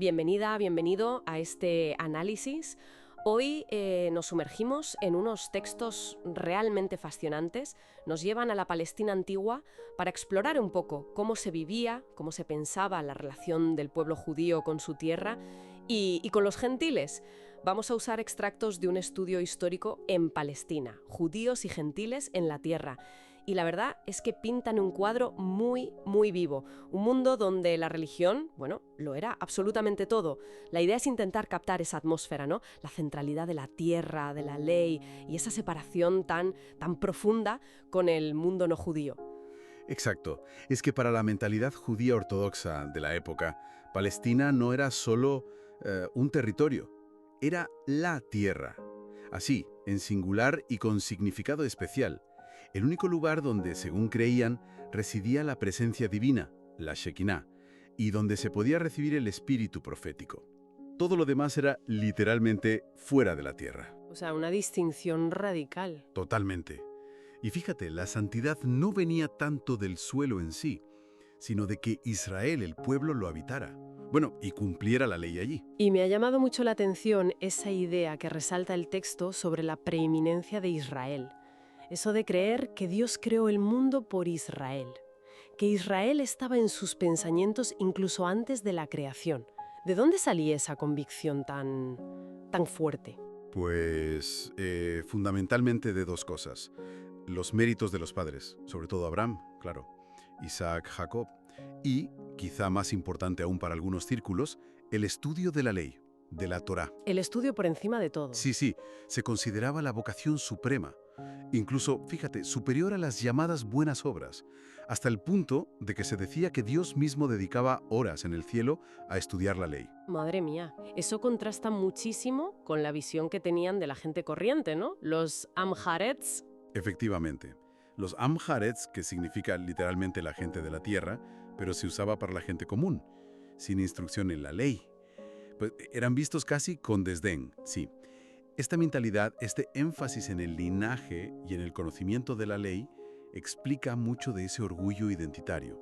Bienvenida, bienvenido a este análisis. Hoy nos sumergimos en unos textos realmente fascinantes. Nos llevan a la Palestina antigua para explorar un poco cómo se vivía, cómo se pensaba la relación del pueblo judío con su tierra y con los gentiles. Vamos a usar extractos de un estudio histórico en Palestina, judíos y gentiles en la tierra. Y la verdad es que pintan un cuadro muy, muy vivo. Un mundo donde la religión, bueno, lo era absolutamente todo. La idea es intentar captar esa atmósfera, ¿no? La centralidad de la tierra, de la ley y esa separación tan profunda con el mundo no judío. Exacto. Es que para la mentalidad judía ortodoxa de la época, Palestina no era solo un territorio, era la tierra. Así, en singular y con significado especial. El único lugar donde, según creían, residía la presencia divina, la Shekinah, y donde se podía recibir el espíritu profético. Todo lo demás era literalmente fuera de la tierra. O sea, una distinción radical. Totalmente. Y fíjate, la santidad no venía tanto del suelo en sí, sino de que Israel, el pueblo, lo habitara. Bueno, y cumpliera la ley allí. Y me ha llamado mucho la atención esa idea que resalta el texto sobre la preeminencia de Israel. Eso de creer que Dios creó el mundo por Israel, que Israel estaba en sus pensamientos incluso antes de la creación. ¿De dónde salía esa convicción tan fuerte? Pues fundamentalmente de dos cosas. Los méritos de los padres, sobre todo Abraham, claro, Isaac, Jacob, y, quizá más importante aún para algunos círculos, el estudio de la ley, de la Torá. El estudio por encima de todo. Sí, se consideraba la vocación suprema, incluso, fíjate, superior a las llamadas buenas obras, hasta el punto de que se decía que Dios mismo dedicaba horas en el cielo a estudiar la ley. Madre mía, eso contrasta muchísimo con la visión que tenían de la gente corriente, ¿no? Los Amharetz. Efectivamente, los Amharetz, que significa literalmente la gente de la tierra, pero se usaba para la gente común, sin instrucción en la ley, pues eran vistos casi con desdén, sí. Esta mentalidad, este énfasis en el linaje y en el conocimiento de la ley, explica mucho de ese orgullo identitario.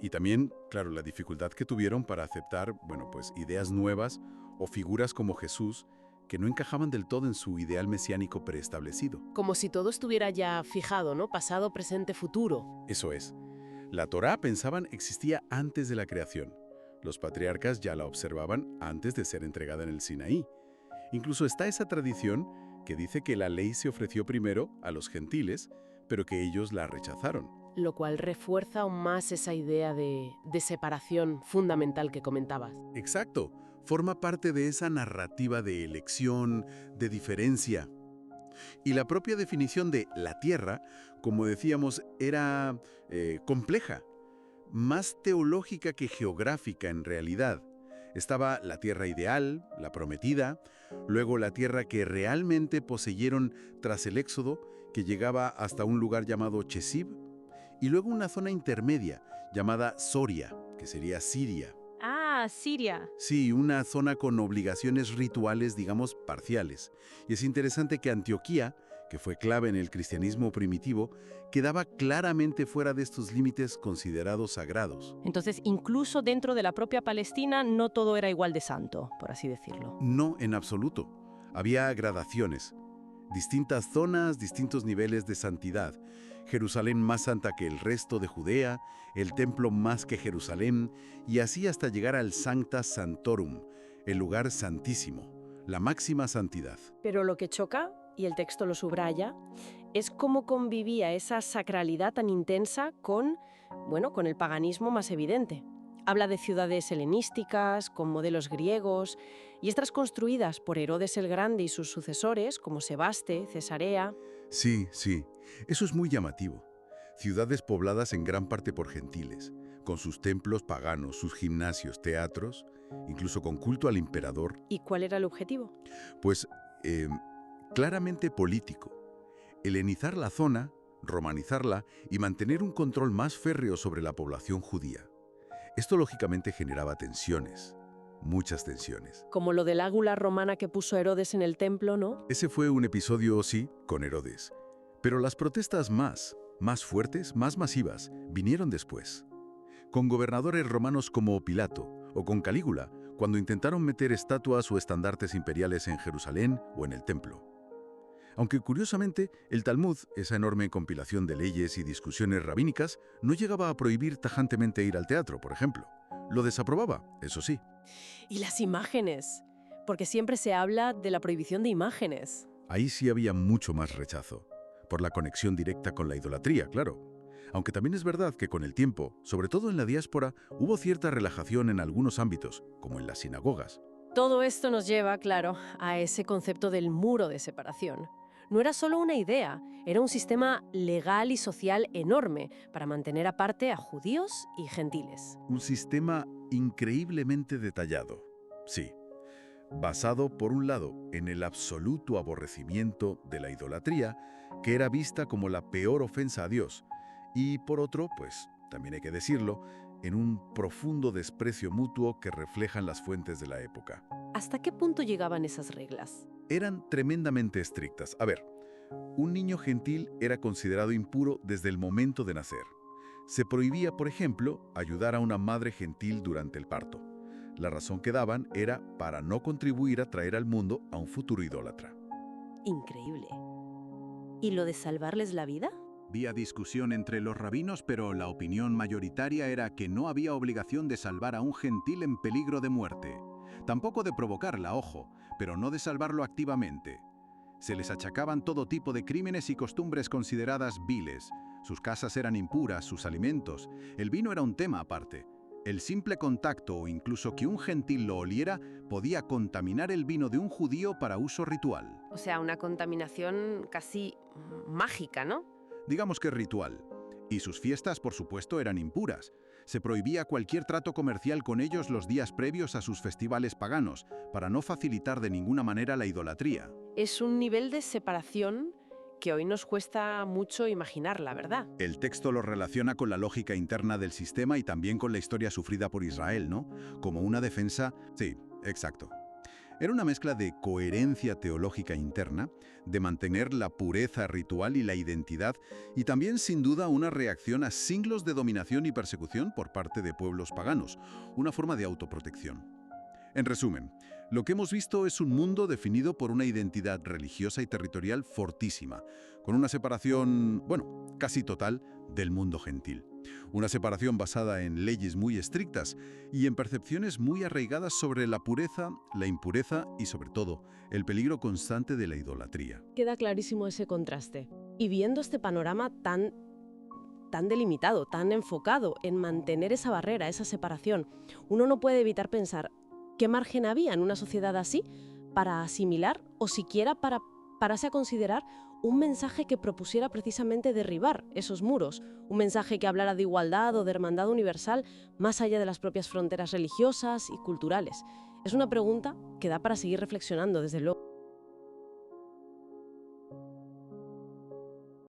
Y también, claro, la dificultad que tuvieron para aceptar, bueno, pues ideas nuevas o figuras como Jesús que no encajaban del todo en su ideal mesiánico preestablecido. Como si todo estuviera ya fijado, ¿no? Pasado, presente, futuro. Eso es. La Torá, pensaban, existía antes de la creación. Los patriarcas ya la observaban antes de ser entregada en el Sinaí. Incluso está esa tradición que dice que la ley se ofreció primero a los gentiles, pero que ellos la rechazaron. Lo cual refuerza aún más esa idea de separación fundamental que comentabas. Exacto. Forma parte de esa narrativa de elección, de diferencia. Y la propia definición de la tierra, como decíamos, era compleja, más teológica que geográfica en realidad. Estaba la tierra ideal, la prometida, luego la tierra que realmente poseyeron tras el éxodo, que llegaba hasta un lugar llamado Chesib, y luego una zona intermedia llamada Soria, que sería Siria. Ah, Siria. Sí, una zona con obligaciones rituales, digamos, parciales. Y es interesante que Antioquía, que fue clave en el cristianismo primitivo, quedaba claramente fuera de estos límites considerados sagrados. Entonces, incluso dentro de la propia Palestina, no todo era igual de santo, por así decirlo. No en absoluto. Había gradaciones. Distintas zonas, distintos niveles de santidad. Jerusalén más santa que el resto de Judea, el templo más que Jerusalén, y así hasta llegar al Sancta Sanctorum, el lugar santísimo, la máxima santidad. Pero lo que choca, y el texto lo subraya, es cómo convivía esa sacralidad tan intensa con el paganismo más evidente. Habla de ciudades helenísticas, con modelos griegos, y estas construidas por Herodes el Grande y sus sucesores, como Sebaste, Cesarea. Sí, eso es muy llamativo. Ciudades pobladas en gran parte por gentiles, con sus templos paganos, sus gimnasios, teatros, incluso con culto al emperador. ¿Y cuál era el objetivo? Pues claramente político. Helenizar la zona, romanizarla y mantener un control más férreo sobre la población judía. Esto lógicamente generaba tensiones, muchas tensiones. Como lo del águla romana que puso Herodes en el templo, ¿no? Ese fue un episodio, sí, con Herodes. Pero las protestas más fuertes, más masivas, vinieron después. Con gobernadores romanos como Pilato, o con Calígula, cuando intentaron meter estatuas o estandartes imperiales en Jerusalén o en el templo. Aunque curiosamente, el Talmud, esa enorme compilación de leyes y discusiones rabínicas, no llegaba a prohibir tajantemente ir al teatro, por ejemplo. Lo desaprobaba, eso sí. Y las imágenes, porque siempre se habla de la prohibición de imágenes. Ahí sí había mucho más rechazo, por la conexión directa con la idolatría, claro. Aunque también es verdad que con el tiempo, sobre todo en la diáspora, hubo cierta relajación en algunos ámbitos, como en las sinagogas. Todo esto nos lleva, claro, a ese concepto del muro de separación. No era solo una idea, era un sistema legal y social enorme para mantener aparte a judíos y gentiles. Un sistema increíblemente detallado, sí, basado por un lado en el absoluto aborrecimiento de la idolatría, que era vista como la peor ofensa a Dios, y por otro, pues, también hay que decirlo, en un profundo desprecio mutuo que reflejan las fuentes de la época. ¿Hasta qué punto llegaban esas reglas? Eran tremendamente estrictas. A ver, un niño gentil era considerado impuro desde el momento de nacer. Se prohibía, por ejemplo, ayudar a una madre gentil durante el parto. La razón que daban era para no contribuir a traer al mundo a un futuro idólatra. Increíble. ¿Y lo de salvarles la vida? Había discusión entre los rabinos, pero la opinión mayoritaria era que no había obligación de salvar a un gentil en peligro de muerte. Tampoco de provocarla, ojo, pero no de salvarlo activamente. Se les achacaban todo tipo de crímenes y costumbres consideradas viles. Sus casas eran impuras, sus alimentos. El vino era un tema aparte. El simple contacto o incluso que un gentil lo oliera podía contaminar el vino de un judío para uso ritual. O sea, una contaminación casi mágica, ¿no? Digamos que ritual. Y sus fiestas, por supuesto, eran impuras. Se prohibía cualquier trato comercial con ellos los días previos a sus festivales paganos, para no facilitar de ninguna manera la idolatría. Es un nivel de separación que hoy nos cuesta mucho imaginar, la verdad. El texto lo relaciona con la lógica interna del sistema y también con la historia sufrida por Israel, ¿no? Como una defensa... Sí, exacto. Era una mezcla de coherencia teológica interna, de mantener la pureza ritual y la identidad, y también, sin duda, una reacción a siglos de dominación y persecución por parte de pueblos paganos, una forma de autoprotección. En resumen, lo que hemos visto es un mundo definido por una identidad religiosa y territorial fortísima, con una separación, bueno, casi total del mundo gentil. Una separación basada en leyes muy estrictas y en percepciones muy arraigadas sobre la pureza, la impureza y, sobre todo, el peligro constante de la idolatría. Queda clarísimo ese contraste. Y viendo este panorama tan delimitado, tan enfocado en mantener esa barrera, esa separación, uno no puede evitar pensar qué margen había en una sociedad así para asimilar o siquiera para pararse a considerar un mensaje que propusiera precisamente derribar esos muros, un mensaje que hablara de igualdad o de hermandad universal más allá de las propias fronteras religiosas y culturales. Es una pregunta que da para seguir reflexionando, desde luego.